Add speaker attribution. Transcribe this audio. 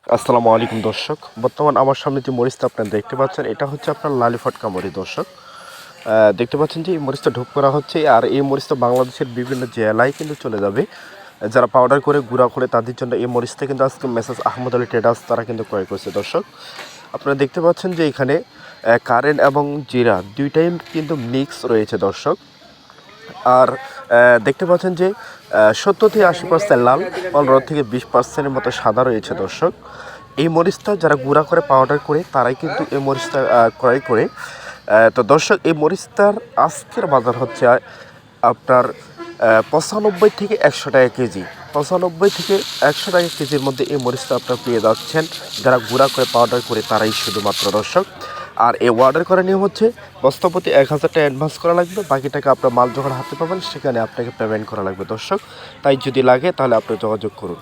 Speaker 1: আসসালামু আলাইকুম দর্শক। বর্তমান আমার সামনে যে মরিচটা আপনারা দেখতে পাচ্ছেন, এটা হচ্ছে আপনার লালি ফটকা মরিচ দর্শক। দেখতে পাচ্ছেন যে এই মরিচটা ঢোক করা হচ্ছে, আর এই মরিচটা বাংলাদেশের বিভিন্ন জেলায় কিন্তু চলে যাবে। যারা পাউডার করে গুঁড়া করে তাদের জন্য এই মরিচটা কিন্তু আজকে মেসাজ আহমদ আলী ট্রেডার্স তারা কিন্তু ক্রয় করছে দর্শক। আপনারা দেখতে পাচ্ছেন যে এখানে কারেন্ট এবং জিরা দুইটাই কিন্তু মিক্স রয়েছে দর্শক। আর দেখতে পাচ্ছেন যে 70 থেকে 80% লাল, 15 থেকে 20% মতো সাদা রয়েছে দর্শক। এই মরিচটা যারা গুঁড়া করে পাউডার করে তারাই কিন্তু এই মরিচটা ক্রয় করে। তো দর্শক, এই মরিচটার আজকের বাজার হচ্ছে আপনার 95 থেকে 100 টাকা কেজি। 95 থেকে 100 টাকা কেজির মধ্যে এই মরিচটা আপনার পেয়ে যাচ্ছেন যারা গুঁড়া করে পাউডার করে তারাই শুধুমাত্র দর্শক। আর এই অর্ডার করার নিয়ম হচ্ছে বস্তাপতি 1000 টাকা অ্যাডভান্স করা লাগবে, বাকি টাকা আপনার মাল যখন হাতে পাবেন সেখানে আপনাকে পেমেন্ট করা লাগবে দর্শক। তাই যদি লাগে তাহলে আপনি যোগাযোগ করুন।